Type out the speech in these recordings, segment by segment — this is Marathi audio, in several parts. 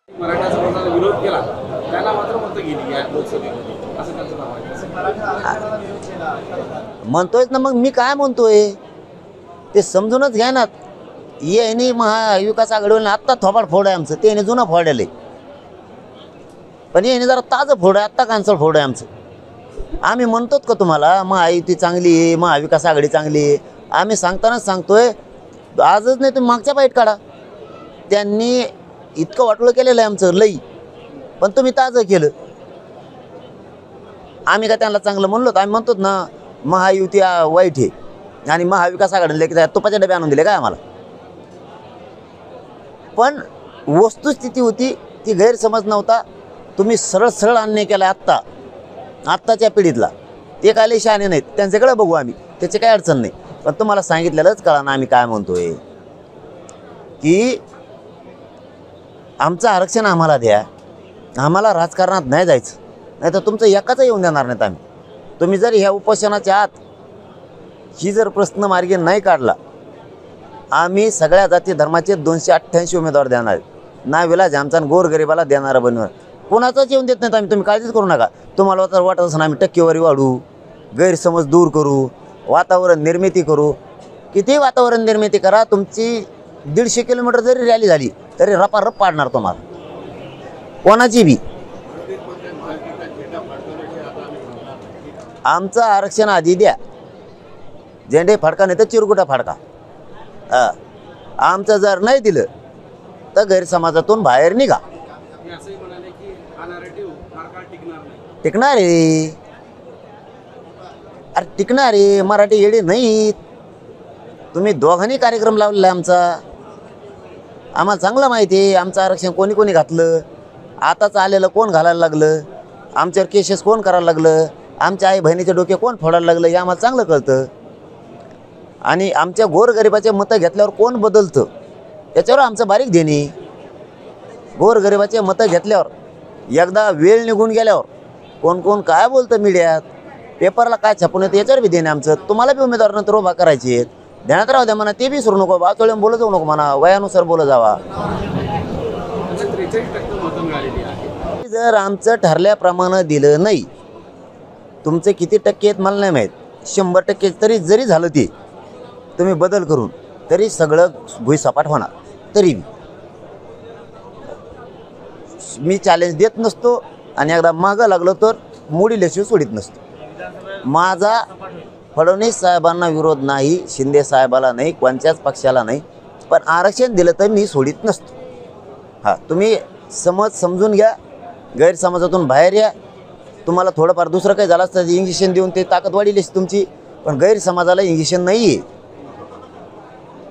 मराठा समाजाला विरोध केला त्याला मात्र मतं गेली या लोकसभेमध्ये असं त्यांचं नाव आहे. म्हणतोयच ना, मग मी काय म्हणतोय ते समजूनच घ्या ना. येणे महाविकास आघाडीवर आत्ता थोबाड फोड आहे आमचं, ते येणे जुनं फोडायला पण येणे जरा ताजं फोड आहे, आत्ता कांचळ फोड आहे आमचं. आम्ही म्हणतोच का तुम्हाला महायुती चांगली आहे, महाविकास आघाडी चांगली आहे. आम्ही सांगतानाच सांगतोय, आजच नाही तुम्ही मागच्या बाईट काढा. त्यांनी इतकं वाटोळं केलेलं आहे आमचं लई, पण तुम्ही ताजं केलं. आम्ही का त्यांना चांगलं म्हणलो तर आम्ही म्हणतोच ना महायुती वाईट आहे आणि महाविकास आघाडीला की तुपाचे डबे आणून दिले काय आम्हाला. पण वस्तुस्थिती होती ती, गैरसमज नव्हता. तुम्ही सरळ सरळ अन्याय केला आत्ताच्या पिढीतला. ते काय लई शहाणे नाहीत, त्यांच्याकडे बघू आम्ही, त्याची काही अडचण नाही. पण तुम्हाला सांगितलेलंच कळा ना आम्ही काय म्हणतोय की आमचं आरक्षण आम्हाला द्या, आम्हाला राजकारणात नाही जायचं, नाही तर तुमचं एकाच येऊन देणार नाहीत आम्ही. तुम्ही जर ह्या उपोषणाच्या आत ही जर प्रश्न मार्गी नाही काढला, आम्ही सगळ्या जाती धर्माचे 288 उमेदवार देणार. नाविलाज आमचा गोरगरिबाला देणारा बनवणार. कोणाचाच येऊन देत नाहीत आम्ही, तुम्ही काळजीच करू नका. तुम्हाला तर वाटत असं आम्ही टक्केवारी वाढू, गैरसमज दूर करू, वातावरण निर्मिती करू. किती वातावरण निर्मिती करा, तुमची 150 किलोमीटर जरी रॅली झाली तरी रपारप पाडणार तुम्हाला, कोणाची बी. आमचं आरक्षण आधी द्या, झेंडे फाडका नाही तर चिरकुटा फाडका. आमचं जर नाही दिलं तर गैरसमाजातून बाहेर निघा. टिकणार आहे, अरे टिकणार आहे. मराठी येडे नाहीत. तुम्ही दोघांनी कार्यक्रम लावलेला आमचा, आम्हाला चांगलं माहिती आहे आमचं आरक्षण कोणी कोणी घातलं, आताच आलेलं कोण घालायला लागलं, आमच्यावर केसेस कोण करायला लागलं, आमच्या आई बहिणीचे डोके कोण फोडायला लागलं, हे आम्हाला चांगलं कळतं. आणि आमच्या गोरगरिबाचे मतं घेतल्यावर कोण बदलतं याच्यावर आमचं बारीक देणे. गोरगरिबाचे मतं घेतल्यावर एकदा वेळ निघून गेल्यावर कोण कोण काय बोलतं मीडियात, पेपरला काय छापून येतं याच्यावर बी देणे आमचं. तुम्हाला बी उमेदवार नंतर उभा करायचे आहेत, ध्यानात राहू द्या म्हणा. ते बी सुरू नको, बाचोळे बोलत जाऊ नको म्हणा, वयानुसार बोलत जावा. जर आमचं ठरल्याप्रमाणे दिलं नाही, तुमचे किती टक्के आहेत मला नाही माहीत, 100% तरी जरी झालं ते तुम्ही बदल करून तरी सगळं भुईसपाट होणार. तरी मी चॅलेंज देत नसतो आणि एकदा मागं लागलो तर मुडील्याशिवाय सोडित नसतो. माझा फडणवीस साहेबांना विरोध नाही, शिंदे साहेबाला नाही, कोणत्याच पक्षाला नाही, पण आरक्षण दिलं तर मी सोडित नसतो. हां, तुम्ही समजून घ्या, गैरसमाजातून बाहेर या. तुम्हाला थोडंफार दुसरं काही झालं असतं इंजेक्शन देऊन ते ताकद वाढील तुमची, पण गैरसमाजाला इंजेक्शन नाही आहे.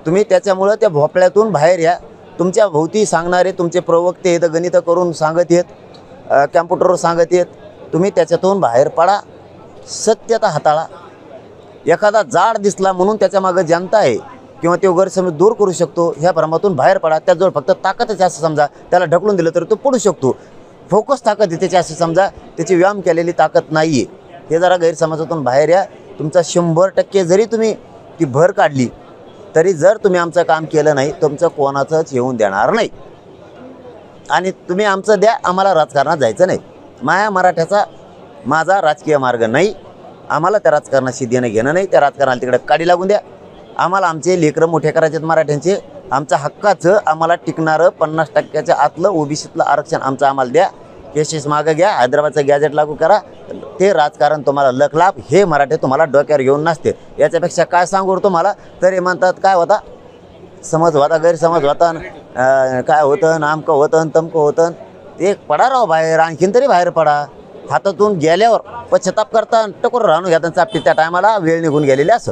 तुम्ही त्याच्यामुळं त्या भोपळ्यातून बाहेर या. तुमच्या भोवती सांगणारे तुमचे प्रवक्ते आहेत, गणितं करून सांगत आहेत, कॅम्प्युटरवर सांगत आहेत, तुम्ही त्याच्यातून बाहेर पडा, सत्यता हाताळा. एखादा जाड दिसला म्हणून त्याच्यामागं जनता आहे किंवा तो गैरसमज दूर करू शकतो, ह्या भ्रमातून बाहेर पडा. त्याजवळ फक्त ताकदच असं समजा, त्याला ढकलून दिलं तर तो पडू शकतो. फोकस ताकद आहे त्याची असं समजा, त्याची व्यायाम केलेली ताकद नाही आहे. हे जरा गैरसमाजातून बाहेर या. तुमचा 100% जरी तुम्ही ती भर काढली तरी जर तुम्ही आमचं काम केलं नाही, तुमचं कोणाचंच येऊन देणार नाही. आणि तुम्ही आमचं द्या, आम्हाला राजकारणात जायचं नाही. मराठ्याचा माझा राजकीय मार्ग नाही. आम्हाला त्या राजकारणाशी देणं घेणं नाही. त्या राजकारणाला तिकडे काडी लागून द्या. आम्हाला आमचे लेकरं मोठे करायचे आहेत मराठ्यांचे. आमच्या हक्काचं आम्हाला टिकणारं 50% आतलं ओबीसीतलं आरक्षण आम्हाला द्या. केसेस मागं घ्या, हैदराबादचं गॅजेट लागू करा. ते राजकारण तुम्हाला लखलाभ, हे मराठे तुम्हाला डोक्यावर घेऊन नसते. याच्यापेक्षा काय सांगू तुम्हाला, तरी म्हणतात काय होता समज होता, गैरसमज होता, काय होतं, नामकं होतं, तमकं होतं. ते पडा राव बाहेर, आणखीन तरी बाहेर पडा. हातातून गेल्यावर पश्चाताप करता, टकोर राहून घ्या चापटी. त्या टायमाला वेळ निघून गेलेली असं.